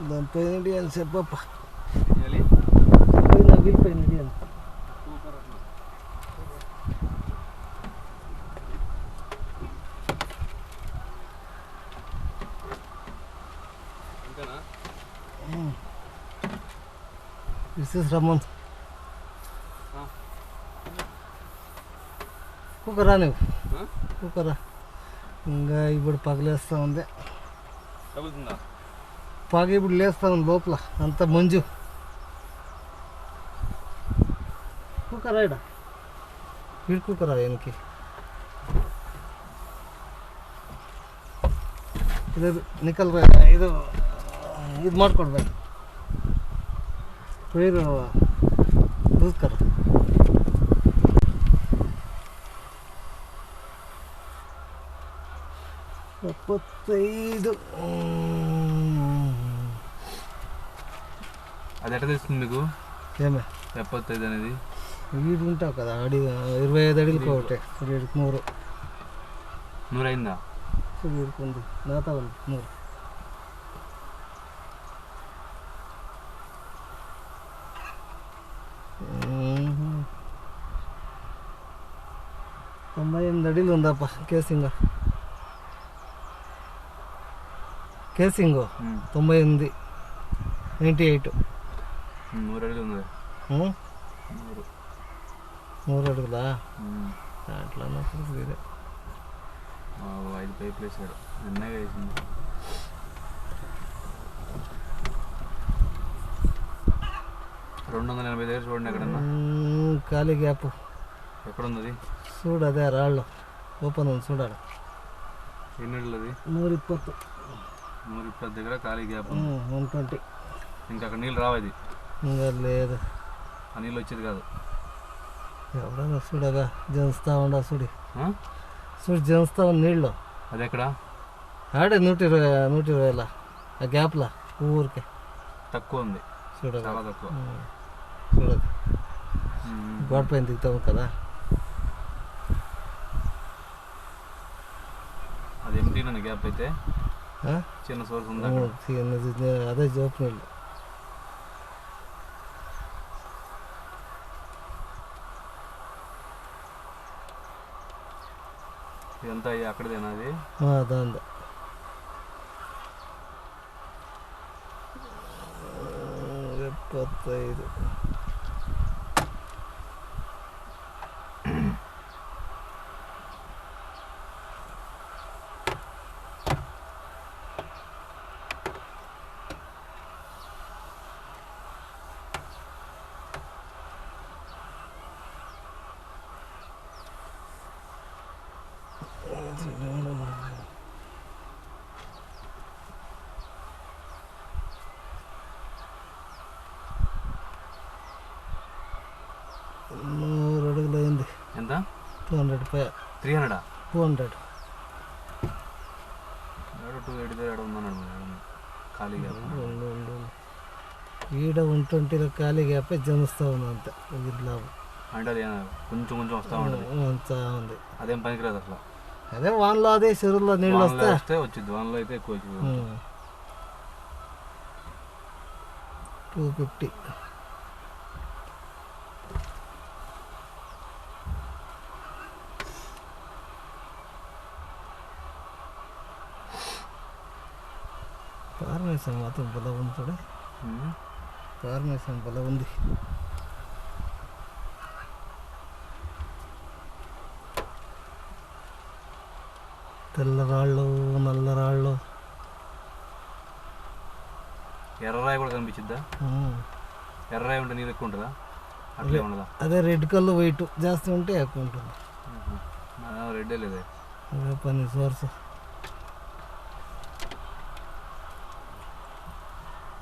దానిపైన అని చెప్పప్ప పైన అని రమ్మన్ కుక్కరా నువ్వు కుక్కరా ఇంకా ఇప్పుడు పగలేస్తూ ఉంది పగ ఇప్పుడు లేస్తూ ఉంది లోపల అంత మంజు కుక్కరా ఇడ వీడు కుక్కరా వెనక్కి ಇದು ನಿಕಲ್ ಇದು ಇದು ಮಾಡ್ಕೊಡ್ಬೇಕು ಪೈರು ದೂಸ್ಕರ 75 అది ఎట్లా తెలుస్తుంది మీకు ఏమే 75 అనేది వీడు ఉంటావు కదా 25 అడుగులకు ఒకటే వీడికి 100 అయిందా వీడికి ఉంది నాతో ఉంది 100 98 అడుగులు ఉందప్ప కేసింగ్ 98 98 3 అడుగులు ఉంది 3 అడుగులా అట్లా వేరే 5 పైపులు వేసాడు నిన్నగా వేసింది $280 చూడండి ఎక్కడన్నా ఖాళీ గ్యాప్ ఎక్కడ ఉంది అది చూడు అదే రాళ్ళు ఓపెన్ ఉంది చూడాలి ఎన్ని అడుగులు అది 120 దగ్గర ఖాళీ గ్యాప్ 120 ఇంకా అక్కడ నీళ్ళు రావది ఇంకా లేదు ఆ నీళ్ళు వచ్చేది కాదు ఎవడన్నా చూడగా జంచుతా ఉండ చూడు జంచుతా ఉంది నీళ్ళు అది ఎక్కడ ఆడే 120 ఆ గ్యాప్లా ఊరికే తక్కువ ఉంది చూడగా చాలా తక్కువ చూడదు గోడ పైన దిగుతాము కదా అది ఎంటీ నన్ను గ్యాప్ అయితే చిన్న సోర్స్ ఉంది అదే జోపు నీళ్ళు ఇదంతా అక్కడదేనా అది దాంతో 75 100 అడుగులు అయింది ఎంత 200 300 200 ఖాళీ గ్యాప్ ఈడ 120 ఖాళీ గ్యాప్ జనుస్తూ ఉంది అంతే లాభం అంటే అది కొంచెం కొంచెం వస్తూ ఉంటుంది అంతా ఉంది అదేం పనికిరాదు అసలు అదే వానలో అదే చెరువులో నీళ్ళు వస్తే వచ్చింది వానలో అయితే ఎక్కువ వచ్చింది 250 ఫార్మేషన్ మాత్రం బలం ఉంది చూడ ఫార్మేషన్ బలం ఉంది తెల్లరాళ్ళు నల్లరాళ్ళు ఎర్రరాయి కూడా కనిపించిద్దా ఎర్రరాయి ఉంటే నీరు ఎక్కువ ఉంటుందా అట్లే ఉండదా అదే రెడ్ కలర్ వైట్ జాస్తి ఉంటే ఎక్కువ ఉంటుంది రెడ్డే లేదే అదే పని సోర్స్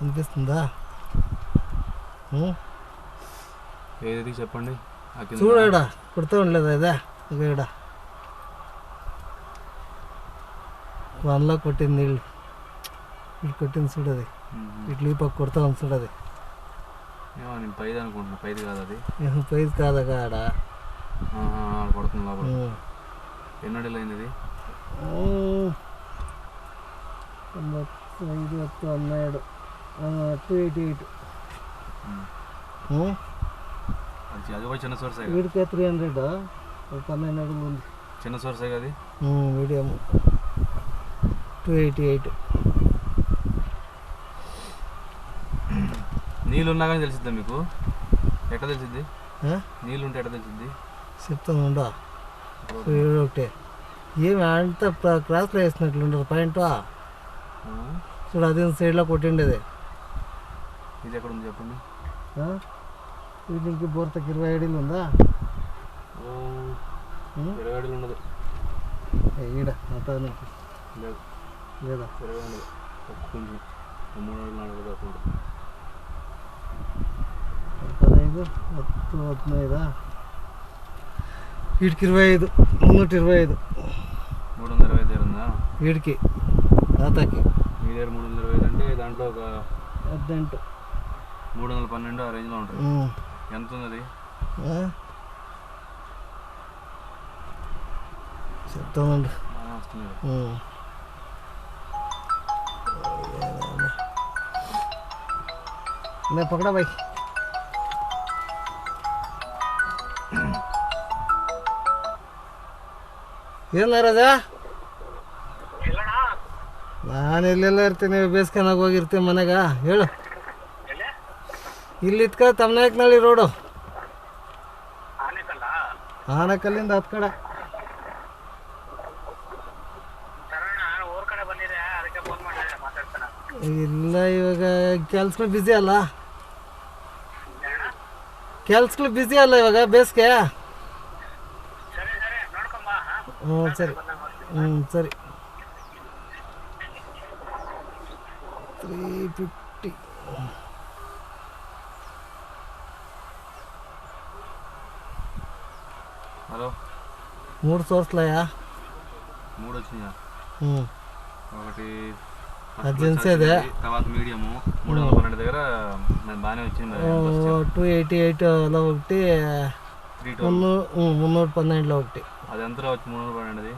అనిపిస్తుందా ఏది చెప్పండి చూడా కుడుతూ ఉండలేదు అదే ఇక్కడ వన్లో కొట్టింది నీళ్ళు ఇటు కొట్టింది చూడది ఇట్లా ఈ పక్క కొడతా ఉంది చూడది ఏమో నేను పైది అనుకుంటున్నా, పైది కాదు అది. పైది కాదా ఆడ పడుతుంది లోపల. ఎన్నో అడుగులు అయింది అది? 95 288. అది కూడా చిన్న సోర్సే. వీడికే 300 12 అడుగులు ఉంది. చిన్న సోర్సే కదా మీడియం 288. నీళ్ళు ఉన్నా కానీ తెలిసిద్దా మీకు? ఎట్లా తెలిసిద్ది? నీళ్ళు ఉంటే ఎట్లా తెలిసిద్ది? చెప్తాను ఉండా. ఒకటే ఏమి అంత క్రాస్లో వేసినట్లుండదు పాయింట్. చూడు అది సైడ్లో కొట్టిండేది. ఇది ఎక్కడ ఉంది చెప్పండి. వీటికి బోర్తకి 20 అడుగులు ఉందా? 20 అడుగులు ఉండదు ఈడ అంతా లేదు లేదా? 20 ఉండదు, కొంచెం 3 అడుగులు 4 అడుగులు కాకుండా 15 15. వీటికి 25 325. 325 ఉందా వీడికి తాతకి? మీ దగ్గర 325 అంటే దాంట్లో ఒక 18 312 ఆ రేంజ్లో ఉంటుంది. ఎంత ఉంది అది? చెప్తామండి. వస్తుంది. मैं पकड़ा भाई. ಏನ ರಾಜ? ನಾನು ಎಲ್ಲೆಲ್ಲ ಇರ್ತೀನಿ, ಬೇಸ್ಕನಾಗ ಹೋಗಿರ್ತೀನಿ ಮನೆಗ. ಹೇಳು. ಇಲ್ಲಿ ಇತ್ಕ ತಮ್ಮನಾಯಕನಹಳ್ಳಿ ರೋಡು, ಆನಕಲ್ಲಿಂದ ಹತ್ತು ಕಡೆ. ಇಲ್ಲ ಇವಾಗ ಕೆಲ್ಸಗಳು ಬ್ಯುಸಿ ಅಲ್ಲ, ಕೆಲ್ಸಗಳು ಬ್ಯುಸಿ ಅಲ್ಲ ಇವಾಗ ಬೇಸಿಗೆ. ಸರಿ ಸರಿ. 350. హలో, 3 సోర్స్లయా? 3 వచ్చినాయా? ఒకటి అర్జెన్సీ అదే, తర్వాత మీడియము 312 దగ్గర బాగానే వచ్చింది. 288లో ఒకటి, 312లో ఒకటి. అది ఎంతలో వచ్చి 312?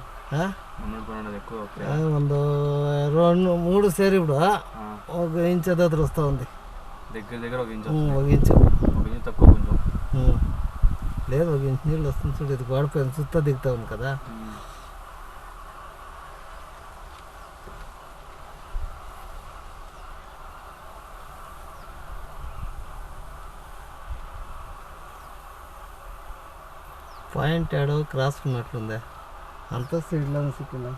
312 ఎక్కువ. ಒಂದು 2-3 ಸೇರಿ ఇప్పుడు 1 ఇంచ్ దగ్గర వస్తూ ఉంది. దగ్గర దగ్గర 1 ఇంచు. 1 ఇంచు తక్కువ కొంచెం లేదు, 1 ఇంచ్ నీళ్ళు వస్తుంది చూడు. ఇది గోడపైన సుత్త దిగుతా ఉంది కదా. పాయింట్ ఏడో క్రాస్ ఉన్నట్లుందే, అంత సైడ్లో సిక్కిందా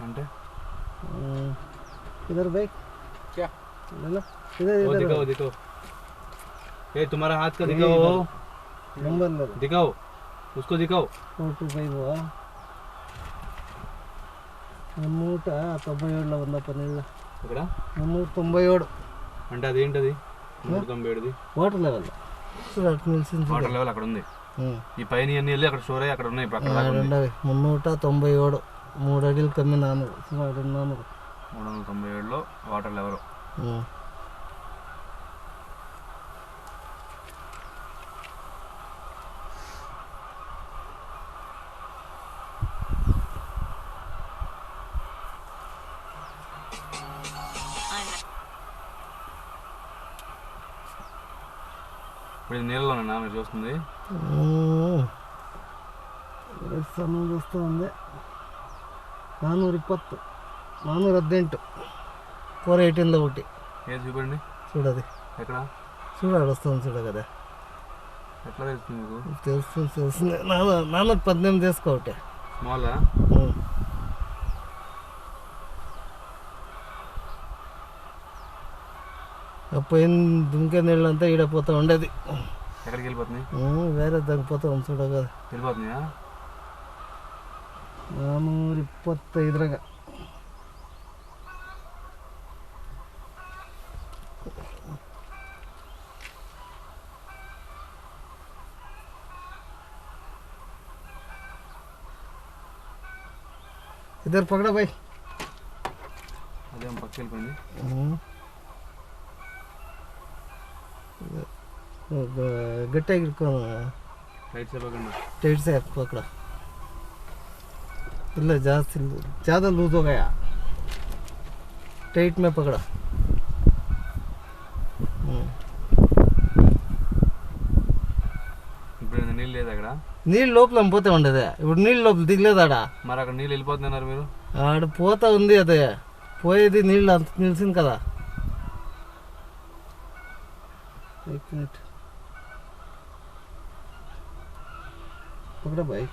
అంటే. इधर बैक क्या ना, इधर इधर दिखाओ दिखाओ. ये तुम्हारा हाथ का दिखाओ, नंबर ले दिखाओ, उसको दिखाओ. 425 397లో ఉందప్ప నీళ్ళ. ఇక్కడ 397 అంటే అదేంటది? 397ది వాటర్ లెవెల్. చూడు అటు నిలిచింది. వాటర్ లెవెల్ అక్కడ ఉంది. ఈ పైన అన్ని వెళ్ళి అక్కడ స్టోర్ అయ్యి అక్కడ ఉన్నాయి. ఇప్పుడు అక్కడ 397 3 అడుగులు కమ్మి 400. 397లో వాటర్ లెవెల్. ఇప్పుడు ఇది నీళ్ళలోనేనా మీరు చూస్తుంది? సమయం చూస్తూ ఉంది. 420 418 418లో ఒకటి. ఏది చూపండి. చూడది ఎక్కడ? చూడాడు వస్తుంది చూడ కదా. ఎట్లా తెలుస్తుంది మీకు? తెలుస్తుంది. 418 తీసుకోవటే స్మాలా? పోయిన దుంకే నీళ్ళంతా ఈడపోతా ఉండేది. ఎక్కడికి వెళ్ళిపోతుంది? వేరే దానికి పోతా ఉంది చూడ కదా. వెళ్ళిపోతున్నాయా? 425 इधर पकड़ा भाई. అదేం పక్కకి వెళ్ళిపోయింది. ಗಟ್ಟಿಯಾಗಿ ಇಟ್ಕೊಂಡು ಟೈಟ್ ಸೇರ್ಬೇಕಣ್ಣ. टाइट से पकड़ा ಇಲ್ಲ ಜಾಸ್ತಿ ज़्यादा लूज हो गया टाइट में पकड़ा ఇప్పుడు నీళ్ళు లేదు అక్కడ. నీళ్ళు లోపల పోతే ఉండదు ఇప్పుడు నీళ్ళు లోపల దిగలేదు ఆడ. మరి అక్కడ నీళ్ళు వెళ్ళిపోతున్నారు మీరు. ఆడ పోతా ఉంది అదే పోయేది నీళ్ళు అంత నిలిచింది కదా. पकड़ा भाई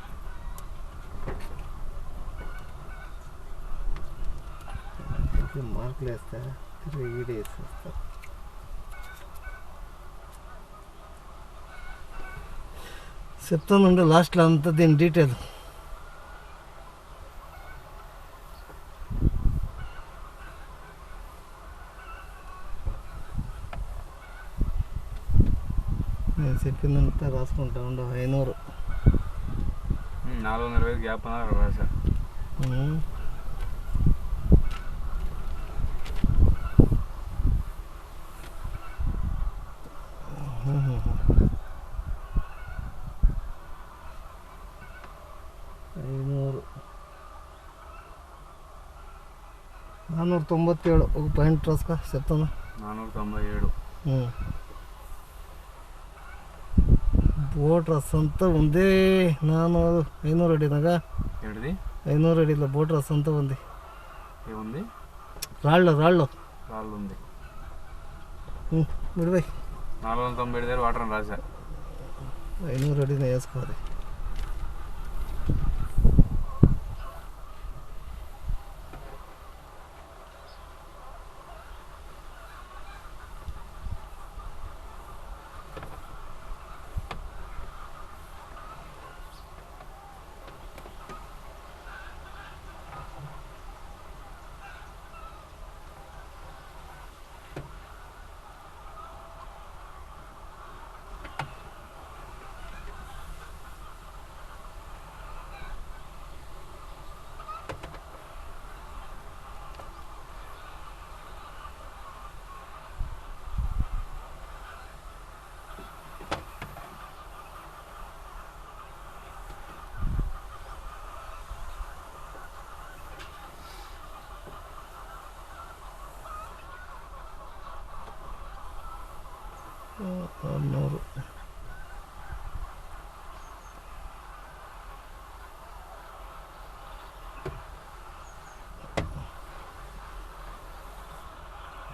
మార్కులు వేస్తా వీడియో వేసేస్తా. చెప్తానండి లాస్ట్లో అంతా దీని డీటెయిల్. నేను చెప్పిందంతా రాసుకుంటా ఉండు. 500 420 గ్యాప్ అన్నారు రాసా. $497 ఒక పాయింట్ రాసుకో చెప్తాను. 497 ಬೋಟ್ ರಸ್ ಅಂತ ಒಂದೇ 500 అడినాక ఏంటిది 500 అడిలో బోట్ రస్ అంతా ఉంది. ఏముంది? రాళ్ళు రాళ్ళు ఉంది. విడిపోయి 497 దగ్గర వాటర్ అని రాసా. 500 అడిని వేసుకోవాలి.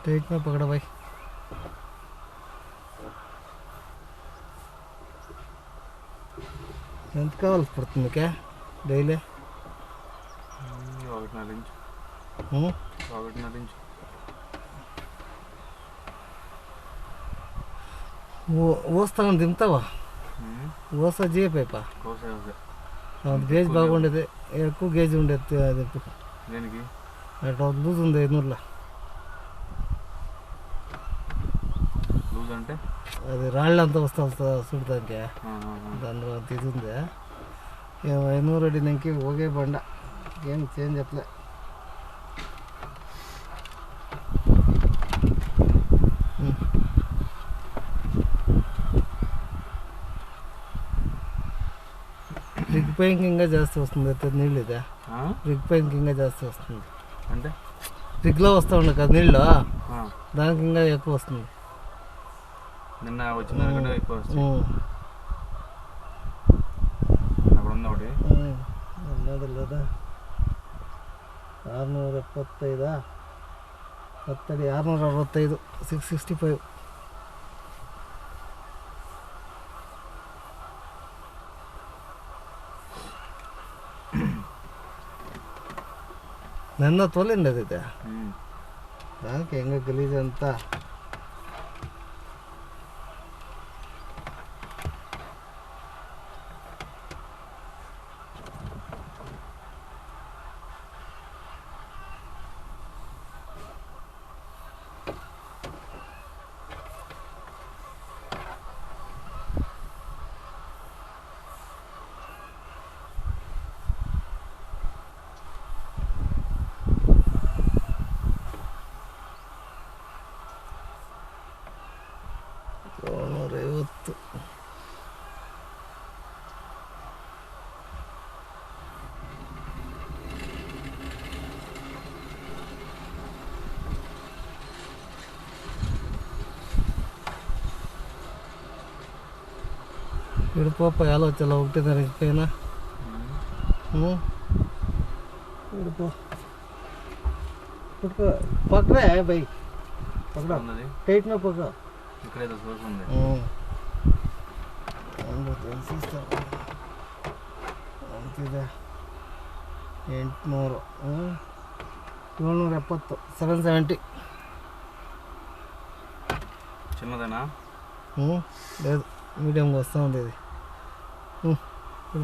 टाइट में पकड़ा भाई. ఎంత కావాలి పడుతుంది కా డైలీ? 1.5 ఇంచ్. 1.5 ఇంచ్. ఓస్తాను దింపుతావా? ఓసా జిఏ పైపా? గేజ్ బాగుండేది, ఎక్కువ గేజ్ ఉండేది. అది దేనికి అట్లా లూజ్ ఉంది 500లో. లూజ్ అంటే అది రాళ్ళు అంతా వస్తా చూడటానికి దానిలో అంత ఇది ఉంది. 500 అడినాకి ఒకే బండ, ఏం చేంజ్ చెప్పలే. రిగ్ పైకి ఇంకా జాస్తి వస్తుంది అయితే నీళ్ళు. ఇదే రిగ్ పైకి ఇంకా జాస్తి వస్తుంది అంటే రిగ్లో వస్తూ ఉండే కదా నీళ్ళు, దానికి ఇంకా ఎక్కువ వస్తుంది. నిన్న వచ్చిన దానికంటే ఎక్కువ వస్తుంది. అక్కడ ఉంది ఒకటి అన్నది లేదా 675 10 665 665. నిన్న తోలిండి అది దానికి ಹೆಂಗೆ ಗಲೀಜ್ ಅಂತ. విడిపోప్ప ఎలా వచ్చేలా ఒకటిన్నర పైన విడిపో పుట్టుకో పక్కనే బై పక్కన ఉన్నది టైట్ మీద పక్క ఇక్కడేదో సోర్స్ ఉంది. ಅಂತಿದೆ 800 770 770 చిన్నదేనా? లేదు మీడియంగా వస్తూ ఉంది ఇది.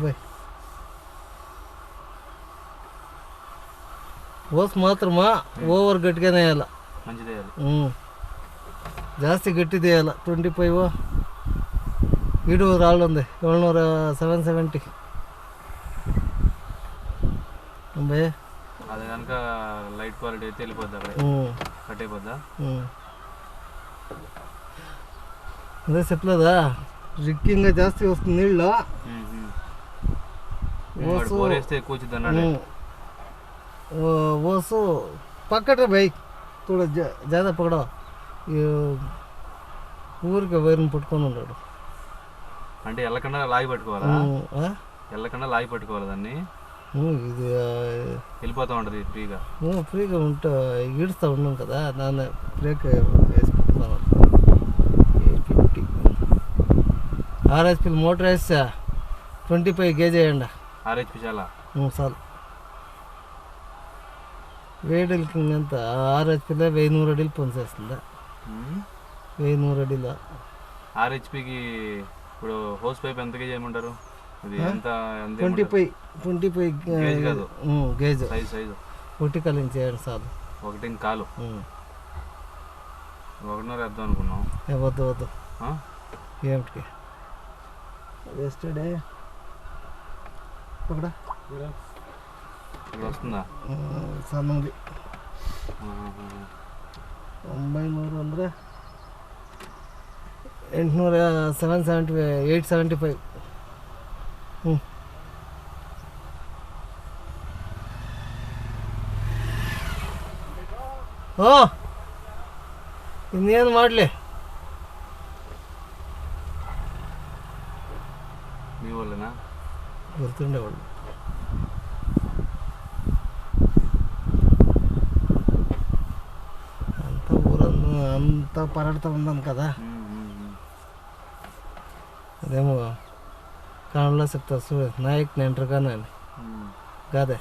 బాయ్ ఓస్ మాత్రమా ఓవర్ గట్టిగానే వేయాల, మంచిది వేయాలి, ಜಾಸ್ತಿ ಗಟ್ಟಿದೆ ಅಲ್ಲ 25 ಇಡು ರಾళ్ళు ఉంది 770 బే అది కనుక లైట్ క్వాలిటీ అయితే వెళ్ళిపోద్ది, అక్కడ కట్ అయిపోద్దా? అదే చెప్పలేదా రిక్కింగ్ జాస్తి వస్తుంది నీళ్ళు, బోర్ వేస్తే ఎక్కువ వచ్చింది అన్నాడు. ఓసు పక్కటే బై थोड़ा ज़्यादा पकड़ो, ఊరికి వైర్ని పట్టుకొని ఉన్నాడు. అంటే ఎల్లకుండా లాగి పట్టుకోవాలా? ఎల్లకుండా లాగి పట్టుకోవాలి దాన్ని, ఇది వెళ్ళిపోతూ ఉంటుంది ఫ్రీగా. ఫ్రీగా ఉంటా ఈడుస్తూ ఉన్నాం కదా, దాన్ని బ్రేక్ వేసి పట్టుకున్నాను. 50 RHP మోటార్ వేస్తా 25 గేజ్ వేయండి. RHP చాలా చాలు వేడికి ఎంత RHPలో 1100 అడిలు పనిచేస్తుందా? 1100 అడిలో RHPకి ఇప్పుడు హోస్ పైప్ ఎంత గేజ్ చేయమంటారు? అది ఎంత? 25 గేజ్ కాదు, గేజ్ సైజు వర్టికల్ చేయండి చాలు. 1 కాలు 1.5 వేద్దాం అనుకున్నాం. వద్దు ఏమిటికి వేస్టడే పక్కడా ఇప్పుడు వస్తుందా? సన్నది 900 ಅಂದರೆ 800 770 875 ಇನ್ನೇನು ಮಾಡಲಿ మీ వాళ్ళనా? గుర్తుండే వాళ్ళు అంత ఊరంతా అంతా పరాడుతూ ఉన్నాను కదా. అదేమో కన్నడలో చెప్తారు చూడు, నాయక్ నెంటరుగానే అని కాదే,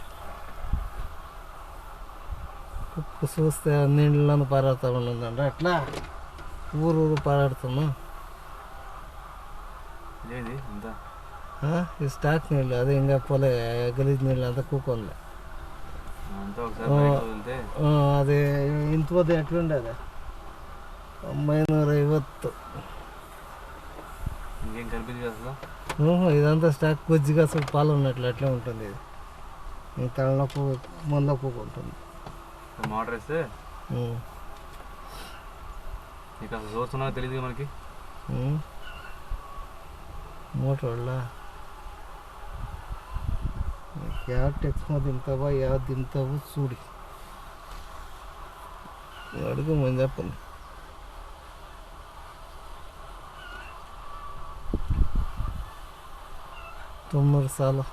కుక్కు చూస్తే నీళ్ళను పారాడుతూ ఉన్నదంటే అట్లా ఊరు పారాడుతున్నా. ఇదేది అంతా ఈ స్టాక్ నీళ్ళు అదే ఇంకా పోలే, గలీజ్ నీళ్ళు అంతా కూకోలే. అది ఇంత పోతే ఎట్లుండే అది 950. ఇంకేం కనిపించదు అసలు. ఇదంతా స్టాక్ కొద్దిగా అసలు పాలు ఉన్నట్లు అట్లే ఉంటుంది. ఇది ఈ తలనొప్పు మొందొప్పు ఉంటుంది. మోటార్ వేస్తే నీకు అసలు చూస్తున్నా తెలియదు మనకి. మోటార్ వల్ల ಯಾವ ಟೆಕ್ಸ್ಮೋ తింటావా ಯಾವ తింటావు చూడి అడుగు మనం చెప్పండి. 900 సాలు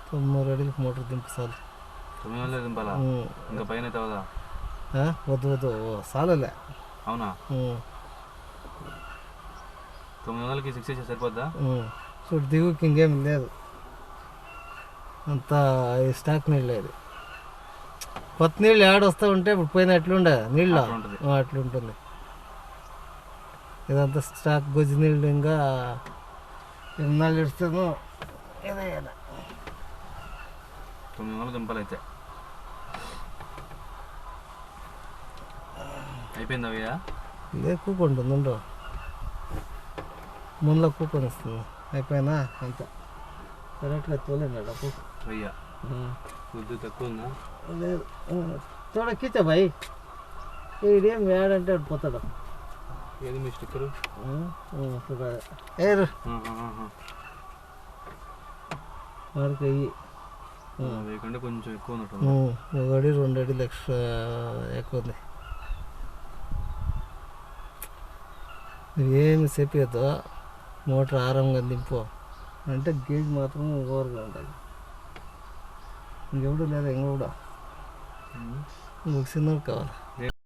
900 అడిలకు మోటార్ దింపు చాలు. 900 దింపాలా? ఇంకా పైన అయితే అవదా? వద్దు చాలులే. అవునా? 900కి 6 వేస్తే సరిపోద్దా? చూడు దిగుకి ఇంకేం లేదు, అంతా స్టాక్ నీళ్ళు. అది కొత్త నీళ్ళు ఏడొస్తూ ఉంటే ఇప్పుడు పోయిన ఎట్లుండే నీళ్ళు అట్లుంటుంది. ఇదంతా స్టాక్ గొజ్జు నీళ్ళు ఇంకా ఎన్నాళ్ళు ఇస్తాను. 900 దింపాలి అయితే. అయిపోయింది అవయ్యా? ఇదే కూకుంటుంది ఉండవు, ముందులో కూకొని ఇస్తుంది. అయిపోయినా అంత కరెక్ట్గా తోలేనాడు అప్పు. అయ్యా కొద్ది తక్కువ ఉందా? లేదు చూడకిచ్చా బాయ్, ఇదేం వేడంటే అటు పోతాడు. ఏది మీ స్టిక్కరు? ఏరు వాడికి అయ్యి వేయకుండా కొంచెం ఎక్కువ ఉన్నట్టు. 1 అడి 2 అడిలు ఎక్స్ట్రా ఎక్కువ ఉంది. ఏమి చెప్పేదో మోటార్ ఆరంగా దింపు అంటే గేజ్ మాత్రం ఓవర్గా ఉంటుంది. ఇంకెవడు లేదా ఇంకొకడు ఇంకొక చిన్నది కావాలి.